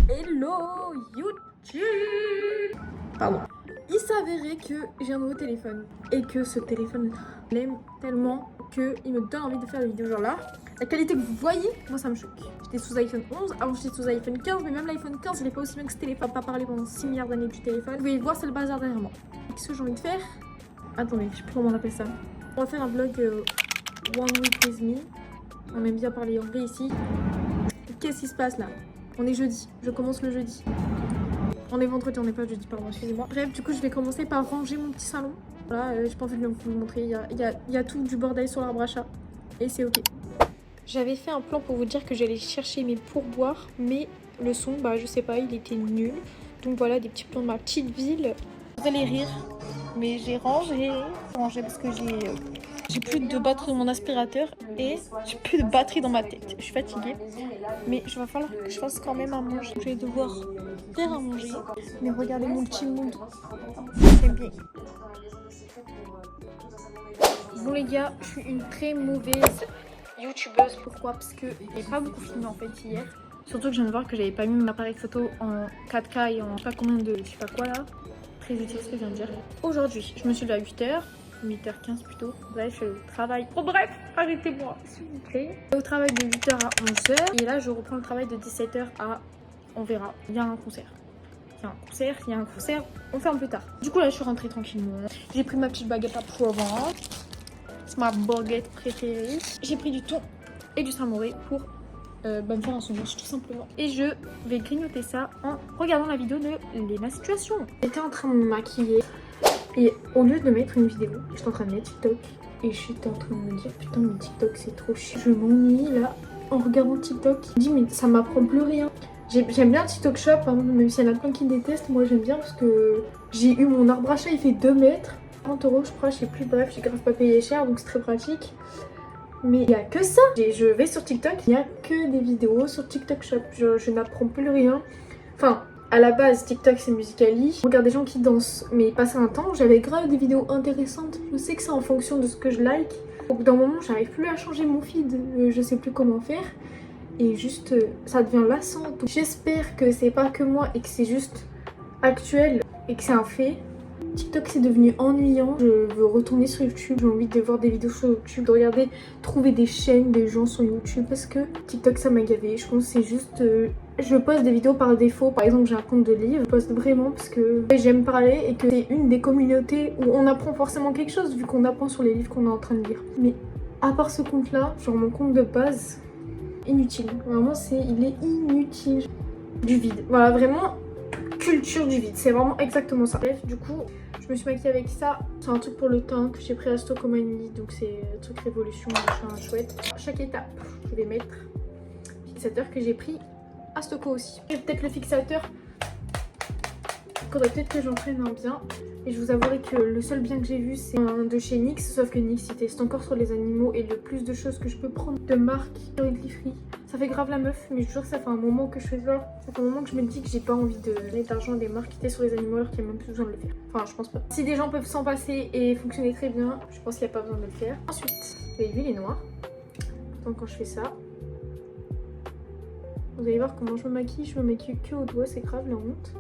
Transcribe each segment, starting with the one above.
Hello YouTube. Pardon. Il s'avérait que j'ai un nouveau téléphone et que ce téléphone l'aime tellement qu'il me donne envie de faire des vidéos genre là. La qualité que vous voyez, moi ça me choque. J'étais sous iPhone 11, avant j'étais sous iPhone 15, mais même l'iPhone 15 je l'ai pas aussi bien que ce téléphone. Pas parlé pendant 6 milliards d'années du téléphone. Vous pouvez voir, c'est le bazar derrière moi. Qu'est-ce que j'ai envie de faire? Attendez, je sais plus comment on appelle ça. On va faire un vlog One Week With Me. On aime bien parler anglais ici. Qu'est-ce qui se passe là? On est jeudi, je commence le jeudi. On est vendredi, on n'est pas jeudi, pardon, excusez-moi. Bref, du coup, je vais commencer par ranger mon petit salon. Voilà, j'ai pas envie de vous le montrer. Il y a tout du bordel sur l'arbre à chat. Et c'est ok. J'avais fait un plan pour vous dire que j'allais chercher mes pourboires, mais le son, bah je sais pas, il était nul. Donc voilà, des petits plans de ma petite ville. Vous allez rire, mais j'ai rangé parce que j'ai plus de batterie dans mon aspirateur et j'ai plus de batterie dans ma tête. Je suis fatiguée, mais il va falloir que je fasse quand même à manger. Je vais devoir faire à manger. Mais regardez mon petit monde. C'est bien. Bon les gars, je suis une très mauvaise youtubeuse. Pourquoi? Parce que j'ai pas beaucoup filmé en fait hier. Surtout que je viens de voir que j'avais pas mis mon appareil photo en 4K et en je sais pas combien de je sais pas quoi là. Très utile ce que je viens de dire. Aujourd'hui, je me suis levée à 8h. 8h15 plutôt. Bref, je travaille. Oh bref, arrêtez-moi, s'il vous plaît. Au travail de 8h à 11h. Et là, je reprends le travail de 17h à... On verra. Il y a un concert. Il y a un concert. On ferme plus tard. Du coup, là, je suis rentrée tranquillement. J'ai pris ma petite baguette à Provence. C'est ma baguette préférée. J'ai pris du thon et du samouraï pour me faire un sandwich tout simplement. Et je vais grignoter ça en regardant la vidéo de Lena Situation. J'étais en train de me maquiller. Et au lieu de mettre une vidéo, j'étais en train de mettre TikTok. Et j'étais en train de me dire, putain, mais TikTok c'est trop chiant. Je m'ennuie là en regardant TikTok. Je me dis, mais ça m'apprend plus rien. J'aime bien TikTok Shop, hein, même s'il y en a plein qui détestent. Moi j'aime bien parce que j'ai eu mon arbre à chat, il fait 2 mètres. 30 € je crois, je sais plus. Bref, j'ai grave pas payé cher donc c'est très pratique. Mais il n'y a que ça. Je vais sur TikTok, il n'y a que des vidéos sur TikTok Shop. Je n'apprends plus rien. Enfin. À la base, TikTok c'est Musical.ly. Je regarde des gens qui dansent, mais passé un temps, j'avais grave des vidéos intéressantes. Je sais que c'est en fonction de ce que je like. Au bout d'un moment, j'arrive plus à changer mon feed. Je sais plus comment faire. Et juste, ça devient lassant. J'espère que c'est pas que moi et que c'est juste actuel et que c'est un fait. TikTok c'est devenu ennuyant. Je veux retourner sur YouTube. J'ai envie de voir des vidéos sur YouTube, de regarder, trouver des chaînes des gens sur YouTube parce que TikTok ça m'a gavé. Je pense que c'est juste... je poste des vidéos par défaut. Par exemple, j'ai un compte de livres. Je poste vraiment parce que j'aime parler et que c'est une des communautés où on apprend forcément quelque chose vu qu'on apprend sur les livres qu'on est en train de lire. Mais à part ce compte-là, genre mon compte de base, inutile. Vraiment, il est inutile. Du vide. Voilà, vraiment culture du vide. C'est vraiment exactement ça. Bref, du coup, je me suis maquillée avec ça. C'est un truc pour le teint que j'ai pris à Stokomani. Donc c'est un truc révolution, machin chouette. Chaque étape, je vais mettre le fixateur que j'ai pris à Stoko aussi. Et peut-être le fixateur. Il faudrait peut-être que j'en prenne un bien. Et je vous avouerai que le seul bien que j'ai vu c'est un de chez NYX. Sauf que NYX il teste encore sur les animaux. Et le plus de choses que je peux prendre de marque sur les free. Ça fait grave la meuf. Mais je vous jure que ça fait un moment que je fais ça. Ça fait un moment que je me dis que j'ai pas envie de donner d'argent à des marques qui testent sur les animaux alors qu'il n'y a même plus besoin de le faire. Enfin je pense pas. Si des gens peuvent s'en passer et fonctionner très bien, je pense qu'il n'y a pas besoin de le faire. Ensuite, vous avez vu les noirs. Donc quand je fais ça, vous allez voir comment je me maquille. Je me maquille que au doigt, c'est grave la honte.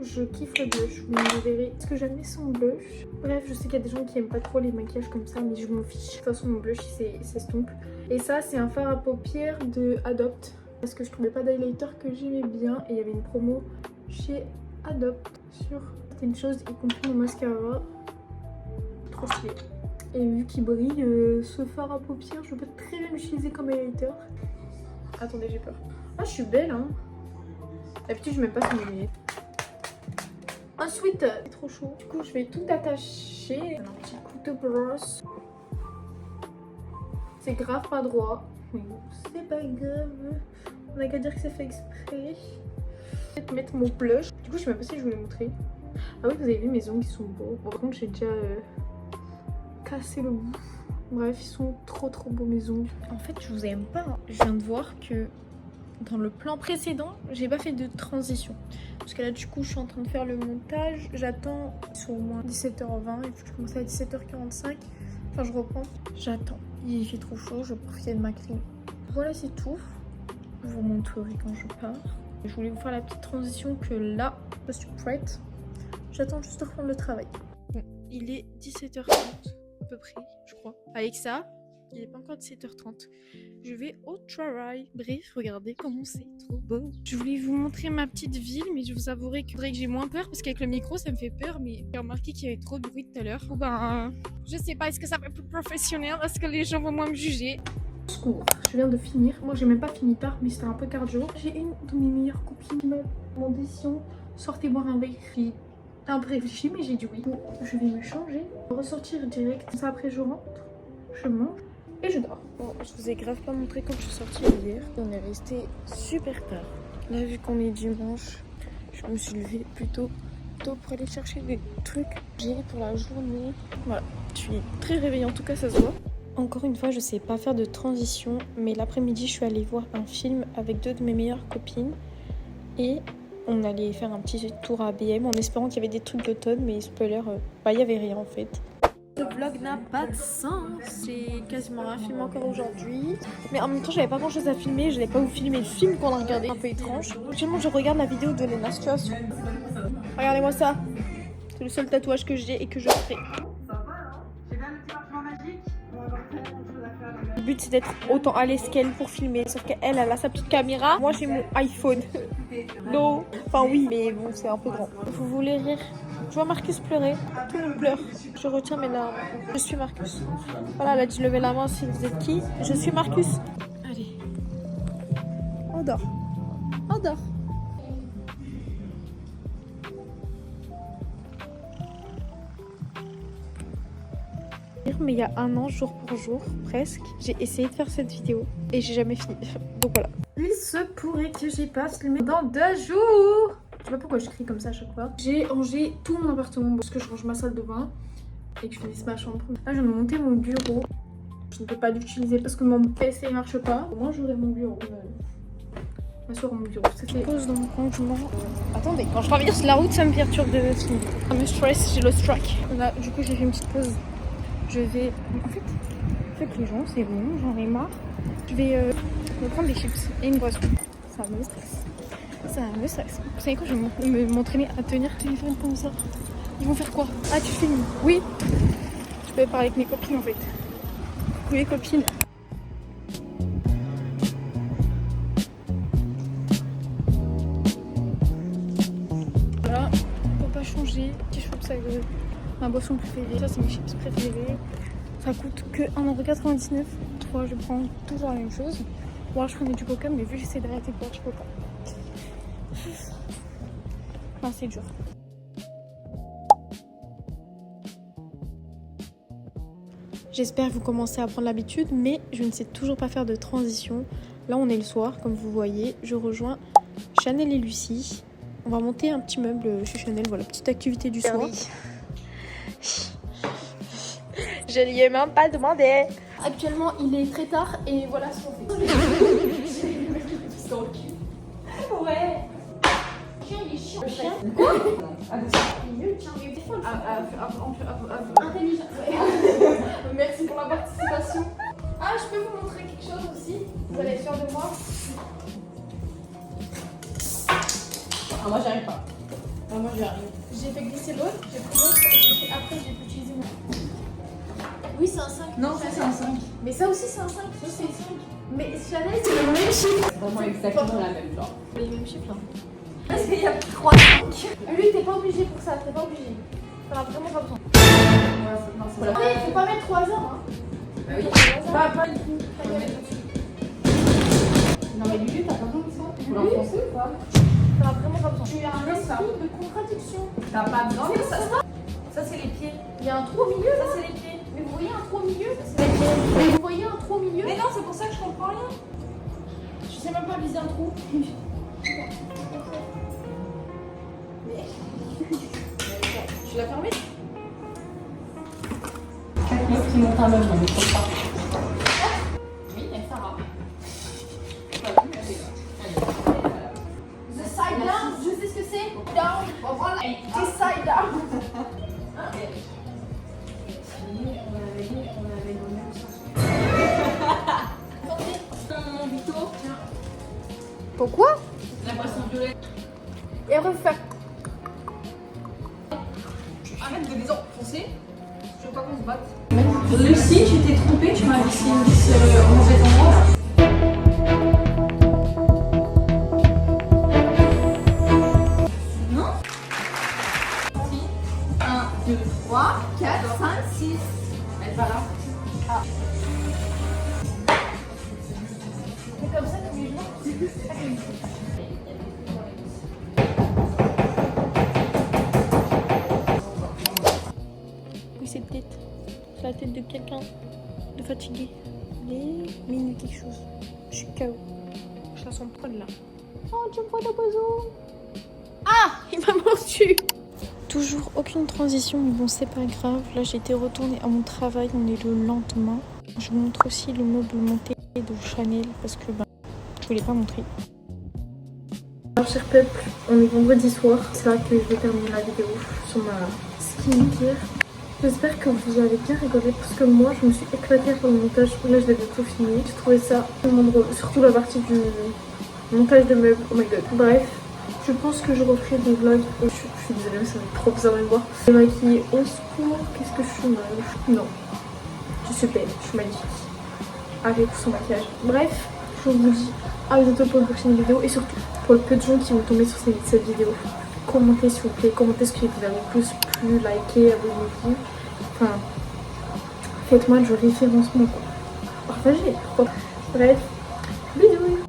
Je kiffe le blush, vous verrez ce que j'aime sans blush. Bref, je sais qu'il y a des gens qui aiment pas trop les maquillages comme ça, mais je m'en fiche. De toute façon, mon blush il s'estompe. Et ça, c'est un fard à paupières de Adopt. Parce que je trouvais pas d'highlighter que j'aimais bien. Et il y avait une promo chez Adopt sur certaines choses, y compris mon mascara. Trop stylé. Et vu qu'il brille, ce fard à paupières, je peux très bien l'utiliser comme highlighter. Attendez, j'ai peur. Ah, je suis belle, hein. D'habitude, je mets pas sur mes lunettes. Ensuite, c'est trop chaud. Du coup, je vais tout attacher. Un petit coup de brosse. C'est grave pas droit. Mais bon, c'est pas grave. On a qu'à dire que c'est fait exprès. Je vais mettre mon blush. Du coup, je sais même pas si je vous l'ai montré. Ah oui, vous avez vu, mes ongles ils sont beaux. Bon, par contre, j'ai déjà cassé le bout. Bref, ils sont trop beaux mes ongles. En fait, je vous aime pas. Je viens de voir que dans le plan précédent, j'ai pas fait de transition. Parce que là, du coup, je suis en train de faire le montage. J'attends, ils sont au moins 17h20. Il faut que je commence à 17h45. Enfin, je reprends. J'attends. Il fait trop chaud, je profite de ma crème. Voilà, c'est tout. Je vous montrerai quand je pars. Je voulais vous faire la petite transition que là, je suis prête. J'attends juste de reprendre le travail. Bon, il est 17h30 à peu près, je crois. Avec ça, il n'est pas encore 17h30. Je vais au travail. Bref, regardez comment c'est trop beau. Je voulais vous montrer ma petite ville, mais je vous avouerai que j'ai moins peur parce qu'avec le micro, ça me fait peur. Mais j'ai remarqué qu'il y avait trop de bruit tout à l'heure. Je sais pas, est-ce que ça va être plus professionnel? Est-ce que les gens vont moins me juger? Secours, je viens de finir. Moi, j'ai même pas fini tard, mais c'était un peu cardio. J'ai une de mes meilleures copines qui m'a demandé si on sortait boire un verre. J'ai un peu réfléchi, mais j'ai dit oui. Bon, je vais me changer, ressortir direct. Ça, après, je rentre, je mange. Et je dors. Bon, je vous ai grave pas montré quand je suis sortie hier. On est resté super tard. Là, vu qu'on est dimanche, je me suis levée plutôt tôt pour aller chercher des trucs j'ai pour la journée. Voilà, je suis très réveillée, en tout cas ça se voit. Encore une fois, je sais pas faire de transition, mais l'après-midi, je suis allée voir un film avec deux de mes meilleures copines. Et on allait faire un petit tour à BM en espérant qu'il y avait des trucs d'automne, mais spoiler, il y avait rien en fait. Le vlog n'a pas de sens, j'ai quasiment rien filmé encore aujourd'hui. Mais en même temps, j'avais pas grand chose à filmer, je n'allais pas vous filmer le film qu'on a regardé, un peu étrange. Actuellement, je regarde la vidéo de Lena Situation. Regardez-moi ça, c'est le seul tatouage que j'ai et que je ferai. Le but c'est d'être autant à l'aise qu'elle pour filmer, sauf qu'elle elle a sa petite caméra, moi j'ai mon iPhone. Non, enfin oui, mais bon c'est un peu grand. Vous voulez rire? Je vois Marcus pleurer, tout le monde pleure. Je retiens mes larmes. Je suis Marcus. Voilà, elle a dit lever la main si vous êtes qui. Je suis Marcus. Allez, on dort. On dort. Mais il y a un an, jour pour jour, presque, j'ai essayé de faire cette vidéo et j'ai jamais fini. Donc voilà. Il se pourrait que j'y passe filmer dans 2 jours. Je sais pas pourquoi je crie comme ça à chaque fois. J'ai rangé tout mon appartement parce que je range ma salle de bain et que je finisse ma chambre. Là, je viens de monter mon bureau. Je ne peux pas l'utiliser parce que mon PC marche pas. Au moins, j'aurai mon bureau. M'asseoir mon bureau. C'était pause dans mon rangement. Attendez, quand je traverse la route, ça me perturbe de filmer. Ça me stress, j'ai le strike. Là, du coup, j'ai fait une petite pause. Je vais... En fait les gens, c'est bon, j'en ai marre. Je vais me prendre des chips et une boisson. Ça me stresse. Ça me stresse. Vous savez quoi, je vais m'entraîner à tenir le téléphone comme ça. Ils vont faire quoi? Ah, tu filmes? Oui. Je peux parler avec mes copines en fait. Coucou les copines. Voilà, pour pas changer, petit chips avec ma boisson préférée. Ça, c'est mes chips préférées. Ça coûte que 1,99 €. Toi, je prends toujours la même chose. Bon, je prenais du coca, mais vu que j'essaie d'arrêter de boire, je peux pas. Enfin, c'est dur. J'espère que vous commencez à prendre l'habitude, mais je ne sais toujours pas faire de transition. Là, on est le soir, comme vous voyez. Je rejoins Chanel et Lucie. On va monter un petit meuble chez Chanel. Voilà, petite activité du soir. Je lui ai même pas demandé. Actuellement, il est très tard et voilà ce qu'on fait. Ouais. Le chien, il est chiant. Le chien? Quoi? Il est mieux, le chien. Il est fort. Intelligent. Merci pour la participation. Ah, je peux vous montrer quelque chose aussi? Vous allez être fiers de moi. Ah, moi, j'y arrive pas. Ah, moi, j'y arrive. J'ai fait glisser l'autre, j'ai pris l'autre et après, j'ai pu utiliser mon. Oui, c'est un 5. Non, ça, c'est un 5. Mais ça aussi, c'est un 5. Ça, c'est 5. Mais Chanel, c'est le même chiffre. C'est vraiment exactement la même, genre. Les mêmes chiffres, là. Parce qu'il y a 3 5. Lui, t'es pas obligé pour ça, t'es pas obligé. T'en as vraiment pas besoin. Non, c'est la Allez, faut pas mettre 3 heures, hein. Bah oui. Pas du tout. Non, mais Lulu, t'as pas besoin de ça. Vous l'enfoncez ou pas? T'en as vraiment pas besoin. Tu as un esprit de contradiction. T'as pas besoin de ça. Ça, c'est les pieds. Il y a un trou au milieu, Ça, là. c'est les pieds. Mais vous voyez un trou au milieu? Mais vous voyez un trou au milieu? Mais non, c'est pour ça que je comprends rien. Je sais même pas viser un trou. Tu l'as fermé? Chaque meuf qui monte un meuble, on ne trouve pas. Oui, elle Sarah. The side down, je sais ce que c'est. Down, voilà. This side down. Pourquoi? La boisson Et après, faut faire. Arrête de les enfoncer. Je veux pas qu'on se batte. Lucie, tu t'es trompée, tu m'as laissé une liste au mauvais endroit là. Non 1, 2, 3, 4, 5, 6. Elle va là. Ah. C'est comme ça tous les jours. Oui, cette tête. C'est la tête de quelqu'un de fatigué. Il est minuit quelque chose. Je suis KO. Je la sens poil là. Oh, tu me vois l'oiseau. Ah, il m'a mordu. Toujours aucune transition, mais bon, c'est pas grave. Là, j'ai été retournée à mon travail. On est le lendemain. Je vous montre aussi le meuble monté de Chanel parce que je voulais pas montrer. Alors, cher peuple, on est vendredi soir. C'est là que je vais terminer la vidéo sur ma skincare. J'espère que vous avez bien rigolé parce que moi, je me suis éclatée pour le montage. Là, je l'ai tout fini. J'ai trouvé ça tellement drôle, surtout la partie du montage de meubles. Oh my god. Bref. Je pense que je referai des vlogs. Oh, je suis désolée, mais ça va être trop bizarre de me voir. Je vais maquiller au secours. Qu'est-ce que je suis moche. Non. Je suis belle, je suis magnifique. Avec son maquillage. Bref, je vous dis à bientôt pour une prochaine vidéo. Et surtout, pour le peu de gens qui vont tomber sur cette vidéo, commentez s'il vous plaît. Commentez ce que vous avez plus plu, likez, abonnez-vous. Enfin, faites-moi du référencement quoi. Partagez. Bref, bisous.